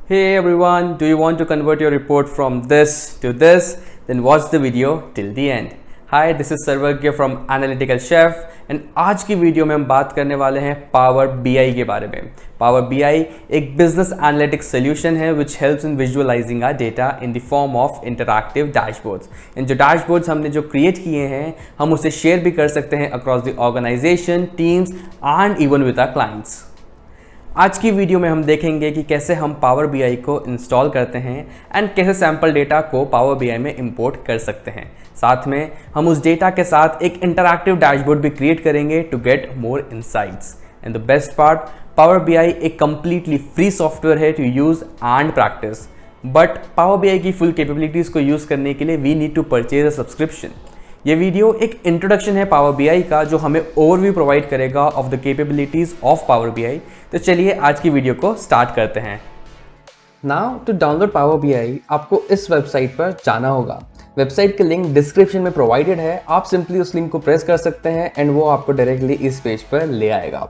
Hey everyone, do you want to convert your report from this to this? Then watch the video till the end. Hi, this is सर्वज्ञ from Analytical Chef and आज की video में हम बात करने वाले हैं Power BI के बारे में. Power BI एक business analytics solution है which helps in visualizing our data in the form of interactive dashboards. इन जो dashboards हमने जो create किए हैं हम उसे share भी कर सकते हैं across the organization, teams and even with our clients. आज की वीडियो में हम देखेंगे कि कैसे हम पावर बीआई को इंस्टॉल करते हैं एंड कैसे सैम्पल डेटा को पावर बीआई में इंपोर्ट कर सकते हैं. साथ में हम उस डेटा के साथ एक इंटरैक्टिव डैशबोर्ड भी क्रिएट करेंगे to get more insights. And the best part, Power BI एक कंप्लीटली फ्री सॉफ्टवेयर है to use and practice. But Power BI की फुल कैपेबिलिटीज़ को यूज़ करने के लिए we need to purchase a subscription. ये वीडियो एक इंट्रोडक्शन है पावर बीआई का जो हमें ओवरव्यू प्रोवाइड करेगा of the capabilities of Power BI. तो चलिए आज की वीडियो को स्टार्ट करते हैं. Now to download Power BI आपको इस वेबसाइट पर जाना होगा. वेबसाइट के लिंक डिस्क्रिप्शन में प्रोवाइडेड है. आप सिंपली उस लिंक को प्रेस कर सकते हैं एंड वो आपको डायरेक्टली इस पेज पर ले आएगा.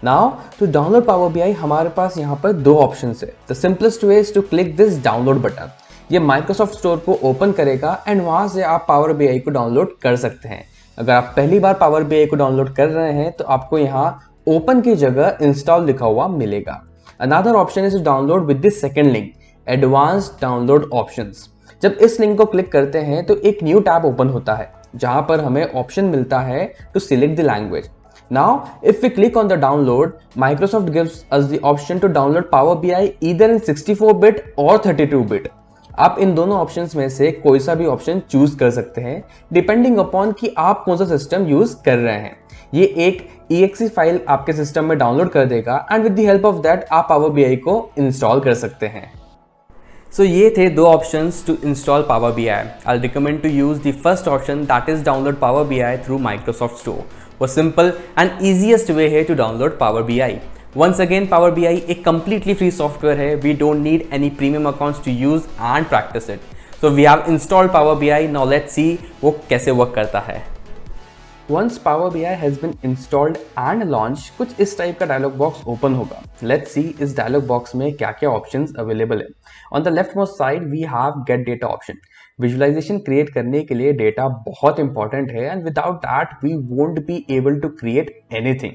Now to download Power BI हमारे पास यहाँ पर दो ऑप्शन है. The simplest way is to click this download button. ये माइक्रोसॉफ्ट स्टोर को ओपन करेगा एंड वहाँ से आप पावर बीआई को डाउनलोड कर सकते हैं. अगर आप पहली बार पावर बीआई को डाउनलोड कर रहे हैं तो आपको यहाँ ओपन की जगह इंस्टॉल लिखा हुआ मिलेगा. Another option is download with this second link, advanced download options. जब इस लिंक को क्लिक करते हैं तो एक न्यू टैब ओपन होता है जहाँ पर हमें ऑप्शन मिलता है to select the language. Now, if we click on the download, Microsoft gives us the option to download Power BI either in 64-bit or 32-bit. आप इन दोनों ऑप्शंस में से कोई सा भी ऑप्शन चूज कर सकते हैं डिपेंडिंग अपॉन कि आप कौन सा सिस्टम यूज कर रहे हैं. ये एक exe फाइल आपके सिस्टम में डाउनलोड कर देगा and with the help of that आप पावर बीआई को इंस्टॉल कर सकते हैं. सो ये थे दो options to install Power BI. I recommend to use the first option that is download Power BI through Microsoft store. वो सिंपल एंड ईजीएस्ट वे है to download Power BI. Once again, Power BI एक completely free software है. We don't need any premium accounts to use and practice it. So we have installed Power BI. Now let's see वो कैसे work करता है. Once Power BI has been installed and launched, कुछ इस type का dialogue box open होगा. Let's see इस dialogue box में क्या क्या ऑप्शंस अवेलेबल है. On the leftmost side we have get data option. Visualisation create करने के लिए डेटा बहुत इंपॉर्टेंट है and without that we won't be able to create anything.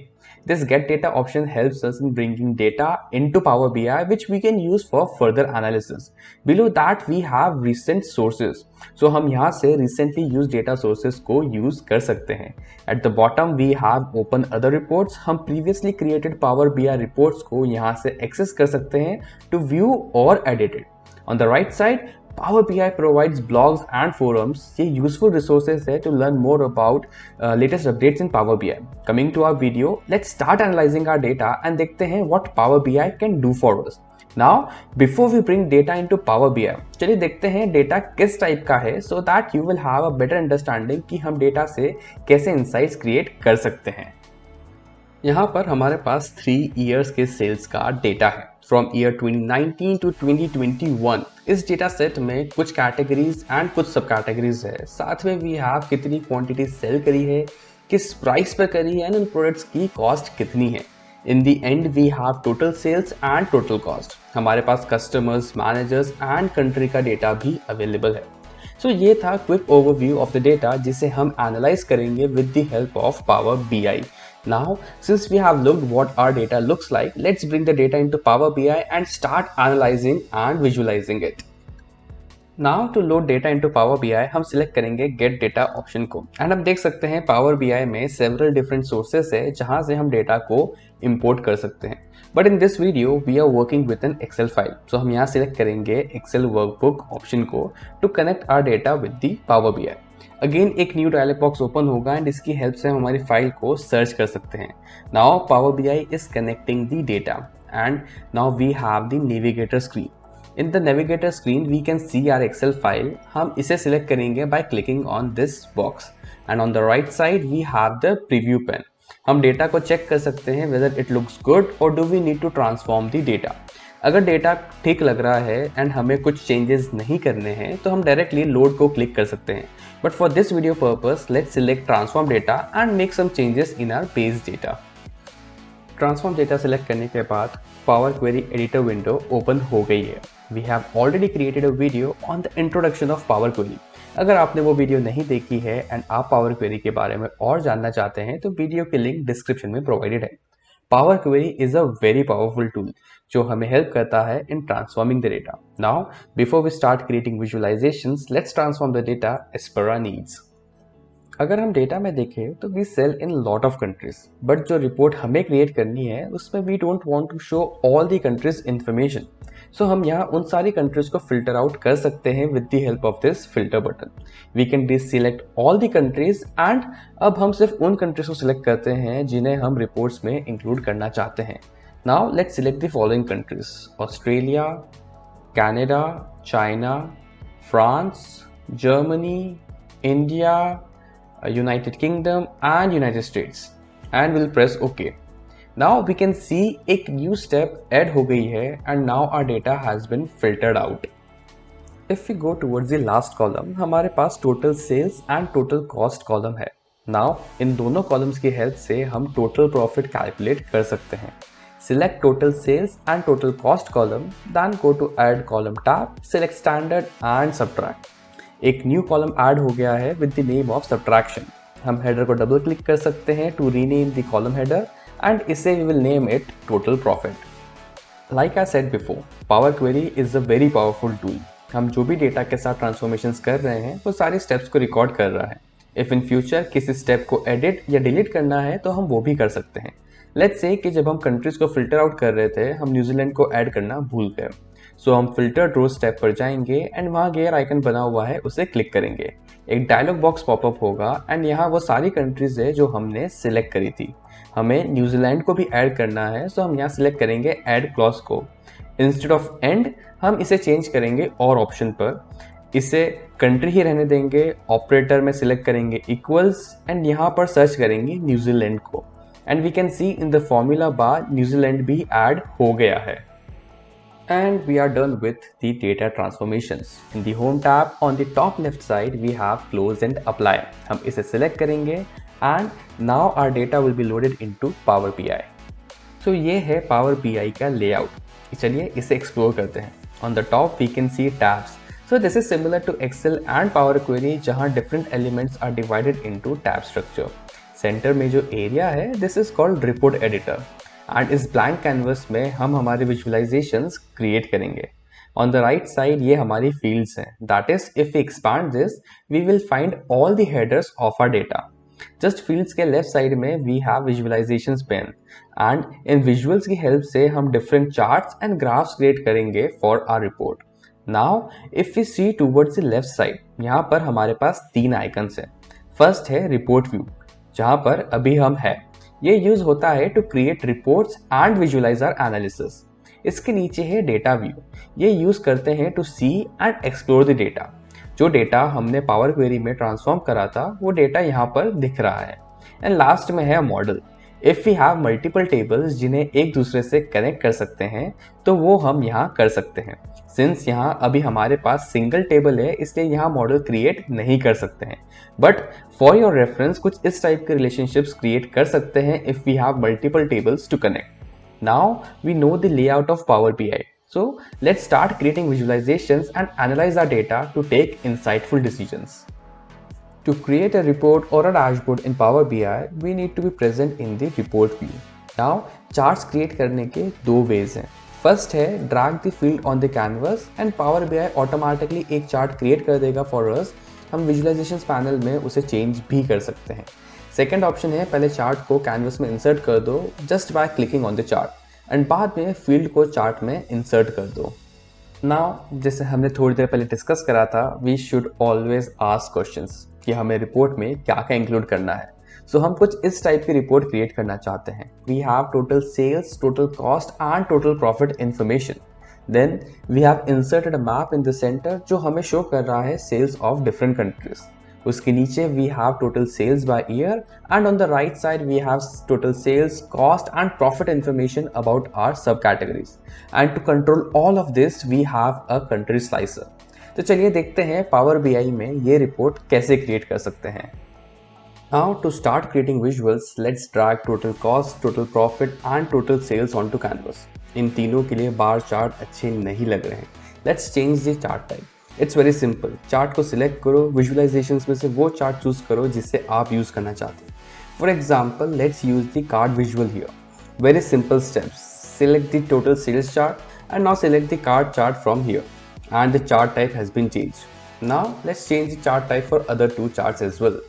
This get data option helps us in bringing data into Power BI which we can use for further analysis. Below that we have recent sources. So हम यहाँ से recently used data sources को use कर सकते हैं. At the bottom we have open other reports. हम previously created Power BI reports को यहाँ से access कर सकते हैं to view or edit it. On the right side, Power BI provides blogs and forums. ये useful resources है to learn more about latest updates in Power BI. Coming to our video, let's start analyzing our data and देखते हैं what Power BI can do for us. Now, before we bring data into Power BI, चलिए देखते हैं data किस type का है so that you will have a better understanding कि हम डेटा से कैसे insights create कर सकते हैं. यहाँ पर हमारे पास 3 years के सेल्स का डेटा है फ्रॉम ईयर 2019 टू 2021. इस डेटा सेट में कुछ कैटेगरीज एंड कुछ सब कैटेगरीज है. साथ में वी हैव कितनी क्वांटिटी सेल करी है, किस प्राइस पर करी है एंड उन प्रोडक्ट्स की कॉस्ट कितनी है. In the end we have total sales and total cost. हमारे पास कस्टमर्स, मैनेजर्स एंड कंट्री का डेटा भी अवेलेबल है. सो ये था quick overview of the data जिसे हम एनालाइज करेंगे with the help of Power BI. Now, since we have looked what our data looks like, let's bring the data into Power BI and start analyzing and visualizing it. Now, to load data into Power BI, हम select करेंगे Get Data option को. And हम देख सकते हैं Power BI में several different sources है जहाँ से हम data को import कर सकते हैं. But in this video, we are working with an Excel file. So हम यहाँ select करेंगे Excel Workbook option को to connect our data with the Power BI. Again एक न्यू डायलॉग बॉक्स ओपन होगा एंड इसकी हेल्प से हम हमारी फाइल को सर्च कर सकते हैं. Now Power BI is connecting the data and now we have the navigator screen. In the navigator screen we can see our Excel file. हम इसे सिलेक्ट करेंगे by clicking on this box and on the right side we have the preview pane. हम data को check कर सकते हैं whether it looks good और do we need to transform the data. अगर डेटा ठीक लग रहा है एंड हमें कुछ चेंजेस नहीं करने हैं तो हम डायरेक्टली लोड को क्लिक कर सकते हैं. But for this video purpose let's select transform data and make some changes in our base data. Transform data select करने के बाद Power Query editor window open हो गई है। We have already created a video on the introduction of Power Query. अगर आपने वो video नहीं देखी है एंड आप पावर क्वेरी के बारे में और जानना चाहते हैं तो वीडियो की लिंक डिस्क्रिप्शन में प्रोवाइडेड है। Power Query is a very powerful tool जो हमें हेल्प करता है in transforming the data. Now before we start creating visualizations, let's transform the data as per our needs. अगर हम डेटा में देखें तो we sell in lot of countries, but जो रिपोर्ट हमें क्रिएट करनी है उसमें we don't want to show all the countries information. So हम यहाँ उन सारी कंट्रीज को फिल्टर आउट कर सकते हैं with the help of this filter button. We can deselect all the countries and अब हम सिर्फ उन कंट्रीज को सिलेक्ट करते हैं जिन्हें हम रिपोर्ट्स में इंक्लूड करना चाहते हैं। Now let's select the following countries: Australia, Canada, China, France, Germany, India, United Kingdom and United States, and we'll press OK. Now we can see एक new step add हो गई है and now our data has been filtered out. If we go towards the last column, हमारे पास total sales and total cost column है। Now इन दोनों columns की help से हम total profit calculate कर सकते हैं। Select total sales and total cost column, then go to add column tab, select standard and subtract. एक न्यू कॉलम ऐड हो गया है with the name of subtraction. हम हेडर को डबल क्लिक कर सकते हैं to rename the column header and इसे we will name it total profit. Like I said before, Power Query is a very powerful tool. हम जो भी data के साथ ट्रांसफॉर्मेशंस कर रहे हैं वो सारे स्टेप्स को रिकॉर्ड कर रहा है। इफ इन फ्यूचर किसी स्टेप को एडिट या डिलीट करना है तो हम वो भी कर सकते हैं। लेट्स से कि जब हम कंट्रीज को फिल्टर आउट कर रहे थे हम न्यूजीलैंड को ऐड करना भूल गए। सो हम फिल्टर रो स्टेप पर जाएंगे एंड वहाँ गेयर आइकन बना हुआ है उसे क्लिक करेंगे। एक डायलॉग बॉक्स पॉपअप होगा एंड यहाँ वो सारी कंट्रीज है जो हमने सिलेक्ट करी थी। हमें न्यूजीलैंड को भी ऐड करना है, सो हम यहाँ सिलेक्ट करेंगे ऐड क्लॉज को। इंस्टेड ऑफ एंड हम इसे चेंज करेंगे और ऑप्शन पर, इसे कंट्री ही रहने देंगे। ऑपरेटर में सिलेक्ट करेंगे इक्वल्स एंड यहाँ पर सर्च करेंगे न्यूजीलैंड को and we can see in the formula bar New Zealand भी ऐड हो गया है। And we are done with the data transformations. In the home tab on the top left side we have close and apply. हम इसे select करेंगे and now our data will be loaded into Power BI. So ये है Power BI का layout. चलिए इसे explore करते हैं। On the top we can see tabs. So this is similar to Excel and Power Query जहाँ different elements are divided into tab structure. Center में जो area है this is called report editor. And इस blank canvas में हम हमारे visualizations create करेंगे। On the right side ये हमारी फील्ड्स हैं, that is if we expand this we will find all the headers of our data. Just fields के left side में we have visualizations pane and in visuals की help से हम different charts and graphs create करेंगे for our report. Now if we see towards the left side, यहाँ पर हमारे पास तीन आइकन्स हैं। फर्स्ट है रिपोर्ट व्यू, जहाँ पर अभी हम है। ये यूज होता है to create reports and visualise our analysis. इसके नीचे है डेटा व्यू, ये यूज करते हैं to see and explore the data. जो डेटा हमने पावर क्वेरी में ट्रांसफॉर्म करा था वो डेटा यहाँ पर दिख रहा है। एंड लास्ट में है model. If we have multiple tables जिन्हें एक दूसरे से कनेक्ट कर सकते हैं तो वो हम यहाँ कर सकते हैं। सिंस यहाँ अभी हमारे पास सिंगल टेबल है इसलिए यहाँ मॉडल क्रिएट नहीं कर सकते हैं, बट फॉर योर रेफरेंस कुछ इस टाइप के रिलेशनशिप्स क्रिएट कर सकते हैं if we have multiple tables to connect. Now we know the layout of Power BI, so let's start creating visualizations and analyze our data to take insightful decisions. To create a report or a dashboard in Power BI, we need to be present in the report view. Now, charts create करने के दो ways हैं. First है drag the field on the canvas and Power BI automatically एक chart create कर देगा for us. हम visualizations panel में उसे change भी कर सकते हैं. Second option है पहले chart को canvas में insert कर दो just by clicking on the chart and बाद में field को chart में insert कर दो. Now, जैसे हमने थोड़ी देर पहले डिस्कस करा था, we should always ask questions कि हमें रिपोर्ट में क्या क्या इंक्लूड करना है. सो हम कुछ इस टाइप की रिपोर्ट क्रिएट करना चाहते हैं. We have total sales, total cost and total profit information. Then we have inserted a map in the centre जो हमें शो कर रहा है सेल्स ऑफ डिफरेंट कंट्रीज. उसके नीचे we have total sales by year and on the right side we have total sales, cost and profit information about our subcategories. And to control all of this we have a country slicer. तो चलिए देखते हैं power BI में ये report कैसे create कर सकते हैं. Now to start creating visuals, let's drag total cost, total profit and total sales onto canvas. इन तीनों के लिए बार चार्ट अच्छे नहीं लग रहे हैं. Let's change the chart type. It's very simple. Chart को सिलेक्ट करो, विजुअलाइजेशंस में से वो चार्ट चूज करो जिससे आप यूज करना चाहते हैं. For example, let's use the card visual here. Very simple steps. Select the total sales chart and now select the card chart from here. And the chart type has been changed. Now let's change the chart type for other two charts as well.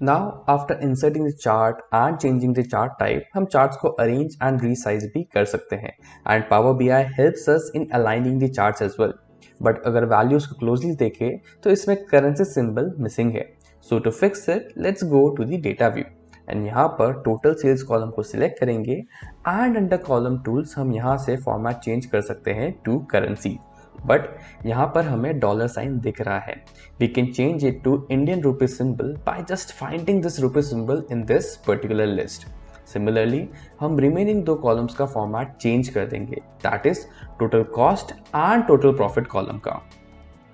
Now after inserting the chart and changing the chart type, हम charts को arrange and resize भी कर सकते हैं. And Power BI helps us in aligning the charts as well. But अगर values को closely देखें तो इसमें currency symbol missing है. So to fix it, let's go to the data view. And यहाँ पर total sales column को select करेंगे and under column tools हम यहाँ से format change कर सकते हैं to currency. बट यहाँ पर हमें डॉलर साइन दिख रहा है. We can change it to Indian rupee symbol by just finding this rupee symbol in this particular list. Similarly हम रिमेनिंग दो कॉलम्स का फॉर्मेट चेंज कर देंगे, that is total cost and total profit column का.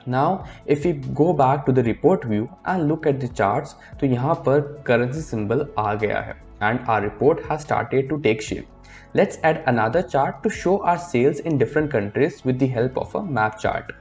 Now if you go back to the report view and look at the charts, तो यहाँ पर currency symbol आ गया है and our report has started to take shape. Let's add another chart to show our sales in different countries with the help of a map chart.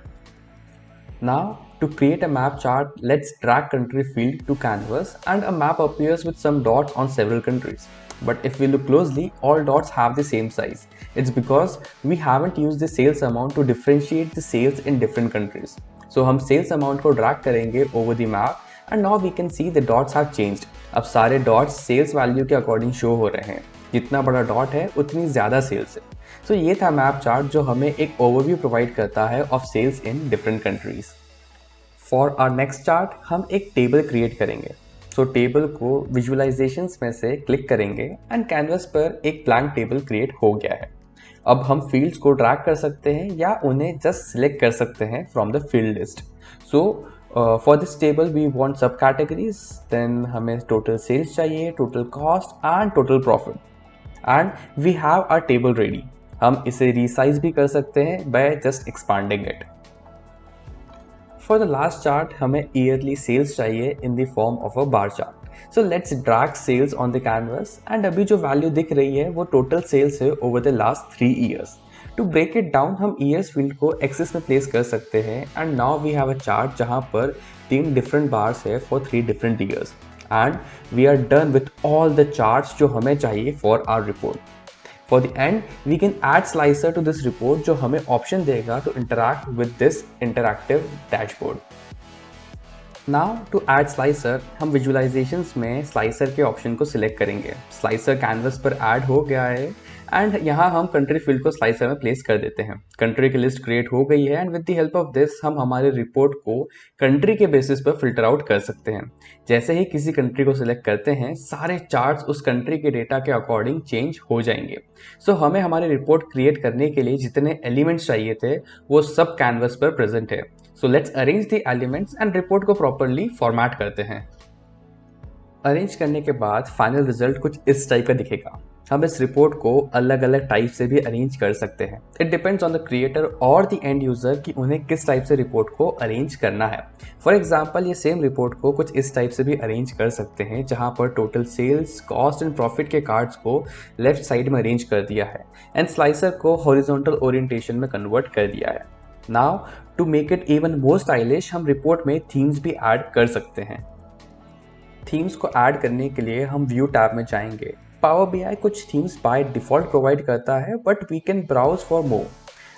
Now, to create a map chart, let's drag country field to canvas and a map appears with some dots on several countries. But if we look closely, all dots have the same size. It's because we haven't used the sales amount to differentiate the sales in different countries. So हम sales amount को drag करेंगे over the map and now we can see the dots have changed. अब सारे dots sales value के according show हो रहे हैं. जितना बड़ा डॉट है उतनी ज़्यादा सेल्स है. सो ये था मैप चार्ट जो हमें एक ओवरव्यू प्रोवाइड करता है of sales in different countries. For our next chart हम एक टेबल क्रिएट करेंगे. सो टेबल को विजुअलाइजेशंस में से क्लिक करेंगे एंड कैनवस पर एक ब्लैंक टेबल क्रिएट हो गया है. अब हम फील्ड्स को ड्रैग कर सकते हैं या उन्हें जस्ट सिलेक्ट कर सकते हैं from the field list. So for this table we want subcategories. Then हमें टोटल सेल्स चाहिए, total cost and total profit. And we have our table ready. हम इसे रिसाइज भी कर सकते हैं by just expanding it. For the last chart हमें yearly sales चाहिए in the form of a bar chart. So let's drag sales on the canvas and अभी जो वैल्यू दिख रही है वो टोटल सेल्स है over the last 3 years. To break it down हम ईयर्स फील्ड को एक्सिस में प्लेस कर सकते हैं and now we have a chart जहां पर 3 डिफरेंट बार्स है for 3 different years. And we are done with all the charts जो हमें चाहिए for our report. For the end, we can add slicer to this report जो हमें option देगा to interact with this interactive dashboard. Now to add slicer, हम visualizations में slicer के option को select करेंगे. Slicer canvas पर add हो गया है एंड यहाँ हम कंट्री फील्ड को स्लाइसर में प्लेस कर देते हैं. कंट्री की लिस्ट क्रिएट हो गई है and with the help of this हम हमारे रिपोर्ट को कंट्री के बेसिस पर फिल्टर आउट कर सकते हैं. जैसे ही किसी कंट्री को सिलेक्ट करते हैं सारे चार्ट्स उस कंट्री के डेटा के अकॉर्डिंग चेंज हो जाएंगे. सो हमें हमारी रिपोर्ट क्रिएट करने के लिए जितने एलिमेंट्स चाहिए थे वो सब कैनवस पर प्रेजेंट है. So let's arrange the elements and report को प्रॉपरली फॉर्मेट करते हैं. अरेंज करने के बाद फाइनल रिजल्ट कुछ इस टाइप का दिखेगा. हम इस रिपोर्ट को अलग अलग टाइप से भी अरेंज कर सकते हैं. It depends on the creator और द एंड यूजर कि उन्हें किस टाइप से रिपोर्ट को अरेंज करना है. फॉर एग्जांपल ये सेम रिपोर्ट को कुछ इस टाइप से भी अरेंज कर सकते हैं जहां पर total sales, cost and profit के कार्ड्स को लेफ्ट साइड में अरेंज कर दिया है एंड स्लाइसर को हॉरिजॉन्टल ओरिएंटेशन में कन्वर्ट कर दिया है. Now to make it even more stylish हम रिपोर्ट में थीम्स भी ऐड कर सकते हैं. थीम्स को ऐड करने के लिए हम व्यू टैब में जाएंगे. पावर बीआई कुछ थीम्स बाय डिफॉल्ट प्रोवाइड करता है but we can browse for more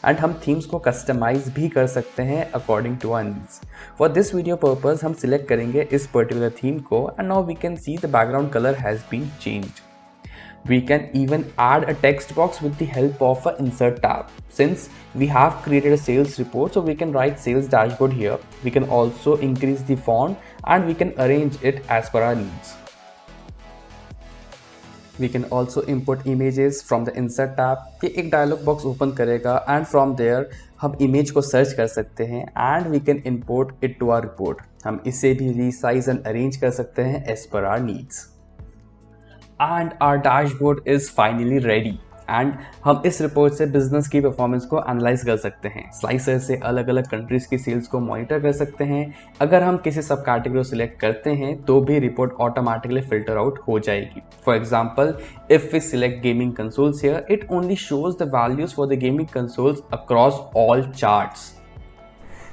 and हम थीम्स को कस्टमाइज भी कर सकते हैं according to our needs. For this video purpose हम सिलेक्ट करेंगे इस पर्टिकुलर थीम को and now we can see the background colour has been changed. We can even add a text box with the help of a insert tab. Since we have created a sales report, so we can write sales dashboard here. We can also increase the font and we can arrange it as per our needs. We can also import images from the insert tab. ये एक dialog box open करेगा and from there हम image को search कर सकते हैं and we can import it to our report. हम इसे भी resize and arrange कर सकते हैं as per our needs. And our dashboard is finally ready. And हम इस रिपोर्ट से बिजनेस की परफॉर्मेंस को एनालाइज कर सकते हैं। स्लाइसर से अलग अलग कंट्रीज की सेल्स को मॉनिटर कर सकते हैं। अगर हम किसी सब कैटेगरी सिलेक्ट करते हैं तो भी रिपोर्ट ऑटोमेटिकली फिल्टर आउट हो जाएगी। For example, if we select gaming consoles here, it only shows the values for the gaming consoles across all charts.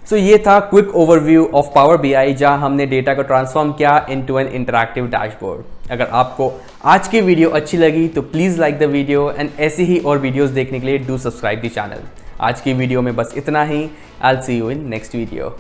So ये था quick overview of Power BI, जहां हमने डेटा को transform किया into an interactive dashboard. अगर आपको आज की वीडियो अच्छी लगी तो please like the video and ऐसी ही और वीडियोस देखने के लिए डू सब्सक्राइब द चैनल। आज की वीडियो में बस इतना ही। I will see you in next video.